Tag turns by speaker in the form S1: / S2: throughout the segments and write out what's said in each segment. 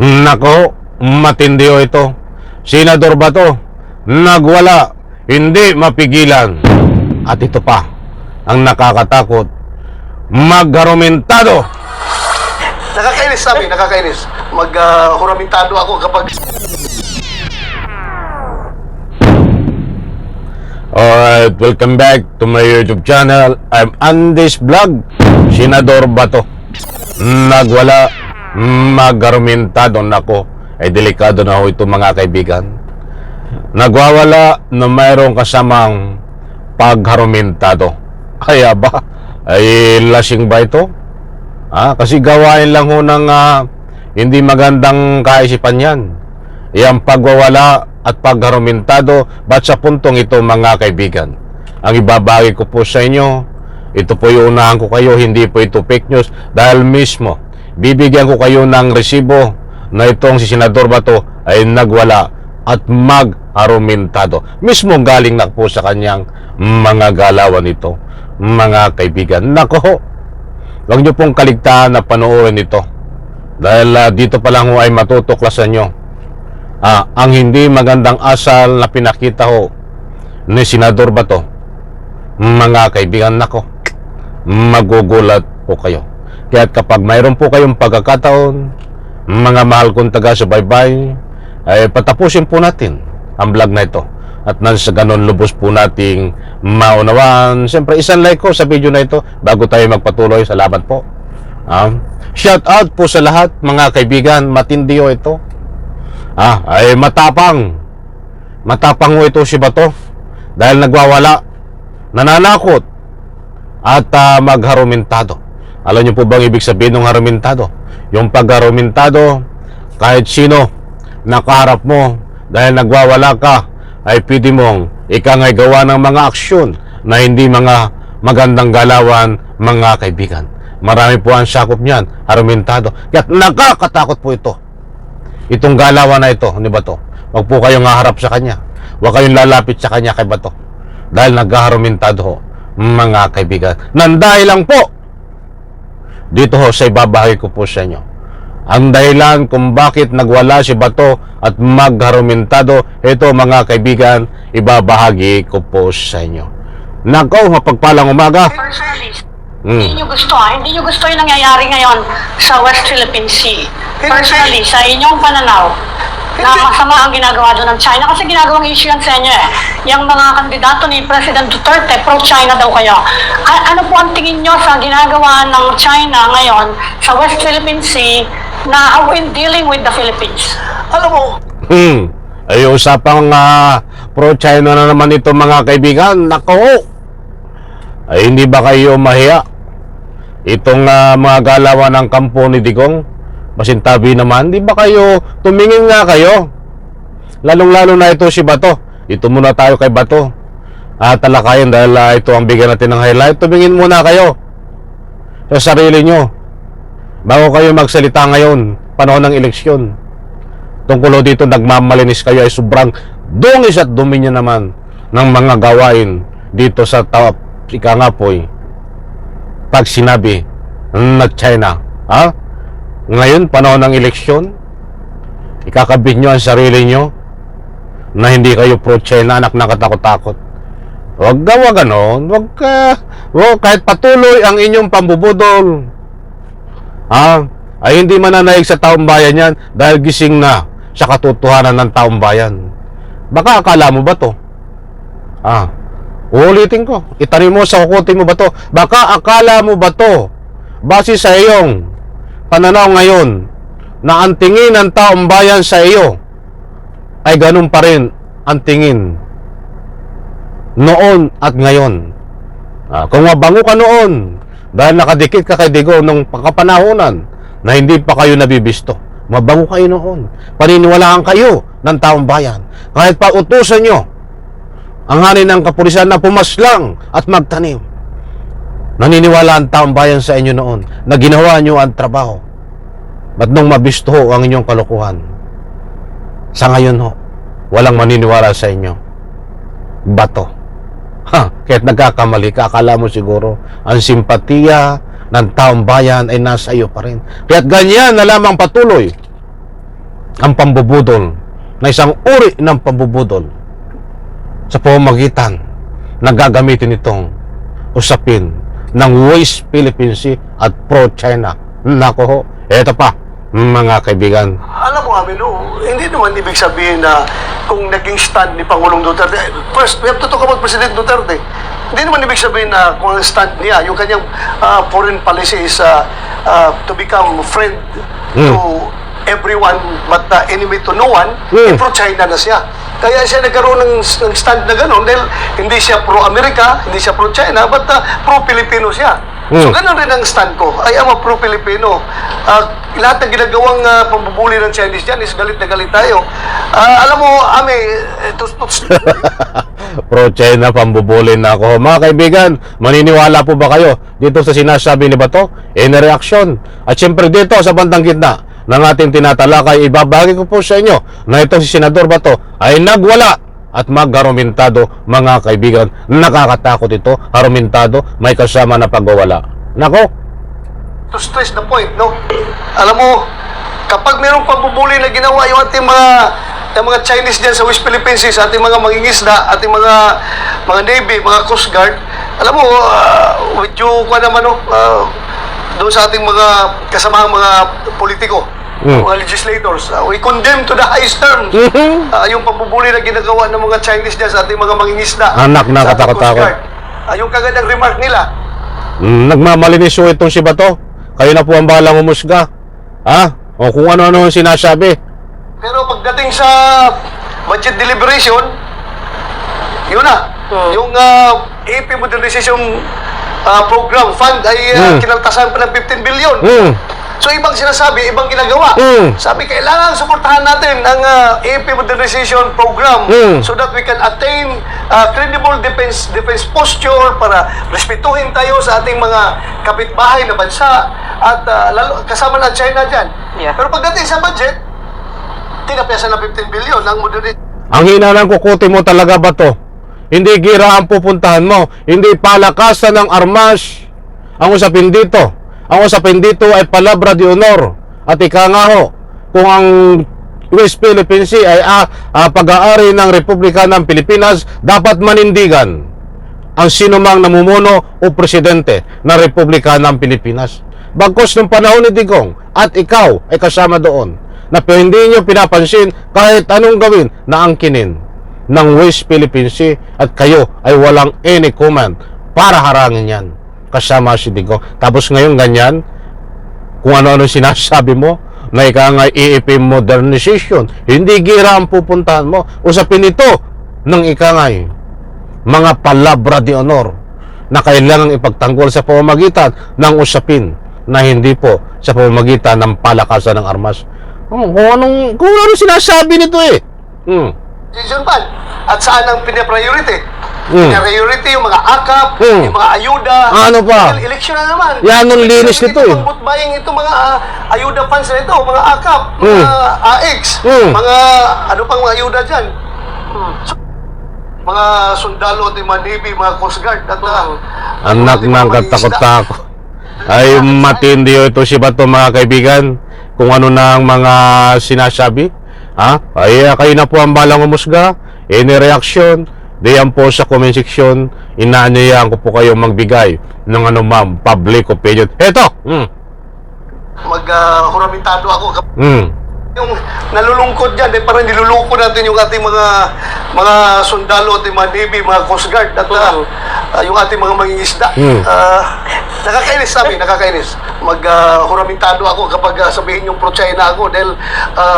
S1: Nako, matindi ito. Senador Bato, nagwala, hindi mapigilan. At ito pa, ang nakakatakot, mag-argumentado.
S2: Nakakainis sabi, nakakainis. Mag-huramentado ako kapag...
S1: Alright, welcome back to my YouTube channel. I'm Andy's Vlog. Senador Bato, nagwala, mag-argumentado. Nako, ay delikado na ho ito mga kaibigan. Nagwawala na mayroong kasamang pag-argumentado. Kaya ba, ay lasing ba ito? Kasi gawain lang ho ng hindi magandang kaisipan yan. Yang pagwawala at pag-argumentado, ba't sa puntong ito mga kaibigan? Ang ibabagi ko po sa inyo, ito po yung unahan ko kayo, hindi po ito fake news. Dahil mismo, bibigyan ko kayo ng resibo na itong si Senador Bato ay nagwala at mag-argumentado. Mismo galing na po sa kanyang mga galawan ito, mga kaibigan. Nako, huwag nyo pong kaligtaan na panoorin ito. Dahil dito pa lang ho ay matutuklasan nyo ang hindi magandang asal na pinakita ho ni Senador Bato. Mga kaibigan, nako, magugulat po kayo. Kaya kapag mayroon po kayong pagkakataon, mga mahal kong taga-subaybay, ay patapusin po natin ang vlog na ito. At nang sa ganon lubos po nating maunawaan. Siyempre, isang like ko sa video na ito bago tayo magpatuloy. Salamat po. Shout out po sa lahat mga kaibigan. Matindi ho ito. Ay matapang ho ito si Bato dahil nagwawala, nananakot at mag-argumentado. Alam niyo po bang ibig sabihin ng argumentado? Yung pag-argumentado, kahit sino nakaharap mo dahil nagwawala ka, ay pwede mong ikangay gawa ng mga aksyon na hindi mga magandang galawan mga kaibigan. Marami po ang sakop niyan, argumentado. Kaya nakakatakot po ito. Itong galawan na ito, ni Bato. Huwag po kayong haharap sa kanya. Huwag kayong lalapit sa kanya kay Bato. Dahil nag-argumentado ho, mga kaibigan. Nandahil lang po, dito ho sa ibabahagi ko po sa inyo ang dahilan kung bakit nagwala si Bato at mag-argumentado. Ito mga kaibigan, ibabahagi ko po sa inyo. Nako, mapagpalang umaga.
S3: Hindi nyo gusto yung nangyayari ngayon sa West Philippine Sea. Personally, sa inyong pananaw, na masama ang ginagawa doon ng China kasi ginagawang issue yan sa inyo Yung mga kandidato ni President Duterte, pro-China daw kayo. Ano po ang tingin nyo sa ginagawa ng China ngayon sa West Philippine Sea na in dealing with the Philippines?
S2: Alam mo,
S1: ay usapang pro-China na naman ito mga kaibigan. Nako, ay hindi ba kayo mahiya? Itong mga galawan ng kampo ni Digong, masintabi naman, di ba kayo tumingin nga kayo? Lalong-lalo na ito si Bato. Ito muna tayo kay Bato. Talakayin dahil ito ang bigyan natin ng highlight. Tumingin muna kayo sa sarili nyo bago kayo magsalita ngayon, panahon ng eleksyon. Tungkol dito, nagmamalinis kayo ay sobrang dungis at dumi nyo naman ng mga gawain dito sa ika nga po'y pag sinabi na China. Ngayon, panahon ng eleksyon, ikakabit nyo ang sarili nyo na hindi kayo pro-China, anak na katakot-takot. Huwag ganon. Kahit patuloy ang inyong pambubudol, ay hindi mananaig sa taong bayan yan dahil gising na sa katotohanan ng taong bayan. Baka akala mo ba to? Uulitin ko. Itanim mo sa kukutin mo ba to? Baka akala mo ba to? Base sa iyong pananaw ngayon na ang tingin ng taong bayan sa iyo ay ganun pa rin ang tingin noon at ngayon. Kung mabango ka noon dahil nakadikit ka kay Digong nung pagkapanahonan na hindi pa kayo nabibisto, mabango kayo noon. Paniniwalaan kayo ng taong bayan. Kahit pa utusan nyo ang hanin ng kapulisan na pumaslang at magtanim, naniniwala ang taong bayan sa inyo noon na ginawa nyo ang trabaho. Ba't nung mabisto ho ang inyong kalokohan, sa ngayon ho, walang maniniwala sa inyo? Bato. Kahit nagkakamali ka, akala mo siguro ang simpatiya ng taong bayan ay nasa iyo pa rin. Kaya't ganyan na lamang patuloy ang pambubudol na isang uri ng pambubudol sa pamamagitan na gagamitin itong usapin ng West Philippine Sea at pro-China. Nako ho, eto pa, mga kaibigan.
S2: Alam mo, Amino, hindi naman ibig sabihin na kung naging stand ni Pangulong Duterte. First, we have to talk about President Duterte. Hindi naman ibig sabihin na kung ang stand niya, yung kanyang foreign policy is to become friend to everyone but enemy to no one, pro-China na siya. Kaya siya nagkaroon ng stand na gano'n dahil hindi siya pro-America, hindi siya pro-China, but pro-Filipino siya. So gano'n rin ang stand ko. I am a pro-Filipino. Lahat ng ginagawang pambubuli ng Chinese dyan is galit na galit tayo. Alam mo, Ami,
S1: Pro-China, pambubulin na ako. Mga kaibigan, maniniwala po ba kayo dito sa sinasabi ni Bato? Reaction. At syempre dito sa bandang gitna ng ating tinatalakay, ibabagi ko po sa inyo na itong si Senador Bato ay nagwala at mag-argumentado, mga kaibigan. Nakakatakot ito, argumentado, may kasama na pagwawala. Nako,
S2: to stress the point, no? Alam mo, kapag mayroong pambubuli na ginawa yung ating mga Chinese dyan sa West Philippine Sea, sa ating mga mangingisda, ating mga Navy, mga Coast Guard, alam mo, with you, doon sa ating mga kasamang mga politiko, mga legislators, we condemn to the highest terms yung pambubuli na ginagawa ng mga Chinese dyan sa ating mga mangingisda.
S1: Anak na
S2: sa ating Coast
S1: katakot-takot.
S2: Guard. Yung kagandang remark nila,
S1: nagmamalinis po itong si Bato. Kayo na po ang bahalang umusga. O kung ano-ano ang sinasabi.
S2: pero pagdating sa budget deliberation, yun na. Yung AP Modernization Program Fund ay kinaltasan pa ng 15 billion. So ibang sinasabi, ibang ginagawa. Sabi, kailangan suportahan natin ang AP Modernization Program so that we can attain credible defense posture para respetuhin tayo sa ating mga kapitbahay na bansa at lalo, kasama na China dyan.
S3: Yeah.
S2: Pero pagdating sa budget, tinapiasan ng 15 billion ang modernization.
S1: Ang hina ng kukuti mo talaga, Bato. Hindi gira ang pupuntahan mo. Hindi palakasan ng armas ang usapin dito. Ang usapin dito ay palabra de honor. At ika nga ho, kung ang West Philippine Sea ay pag-aari ng Republika ng Pilipinas, dapat manindigan ang sinumang namumuno o presidente ng Republika ng Pilipinas. Bagkos ng panahon ni Digong at ikaw ay kasama doon na hindi nyo pinapansin kahit anong gawin na angkinin ng West Philippine Sea at kayo ay walang any comment para harangin yan. Kasama si Digong. Tapos ngayon ganyan, kung ano-ano sinasabi mo, na ika nga EEP modernization, hindi gira ang pupuntahan mo. Usapin ito ng ika nga mga palabra de honor na kailangang ipagtanggol sa pamamagitan ng usapin na hindi po sa pamamagitan ng palakasan ng armas. Kung anong sinasabi nito
S2: Decision ban. At saan ang pinapriority? Pinapriority yung mga AKAP, yung mga ayuda.
S1: Ano pa?
S2: Election na naman.
S1: Yan ang linis nito
S2: Itong vote buying, itong mga ayuda funds na ito, mga AKAP, mga AX, mga ano pang mga ayuda dyan. So, mga sundalo at yung mga Navy, mga Coast Guard. At,
S1: anak ng katakot-takot. Ay matindi ito si Bato, mga kaibigan. Kung ano na ang mga sinasabi, ay kayo na po ang balang umusga. Any reaction, diyan po sa comment section, inaanyayahan ko po kayo magbigay ng anumang public opinion. Eto!
S2: Huramentado ako. Yung nalulungkot dyan, parang niluluko natin yung ating mga sundalo at yung mga Navy, mga Coast Guard at yung ating mga mangingisda. Nakakainis namin, nakakainis. Huramentado ako kapag sabihin yung pro-China ako dahil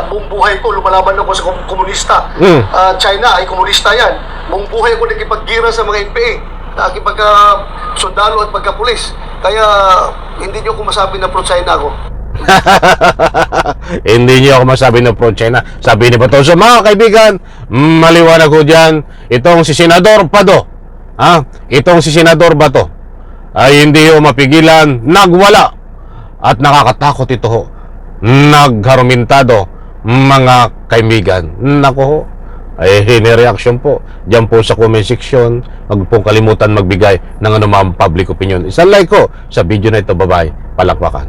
S2: buong buhay ko, lumalaban ako sa komunista. China ay komunista yan. Buong buhay ko nakipaggira sa mga NPA, nakipag-sundalo at pagka-pulis. Kaya hindi nyo ko masabi na pro-China ako.
S1: Hindi niyo ako masabi ng pro-China. Sabi ni Bato. So mga kaibigan, maliwanag ko dyan, itong si Senador Pado, itong si Senador Bato, ay hindi ho mapigilan, nagwala. At nakakatakot ito ho. Nagharumentado, mga kaibigan. Nako ho. Ay hinireaction po. Diyan po sa comment section. Huwag pong kalimutan magbigay ng anumang public opinion. Isang like ko sa video na ito. Bye-bye. Palakpakan.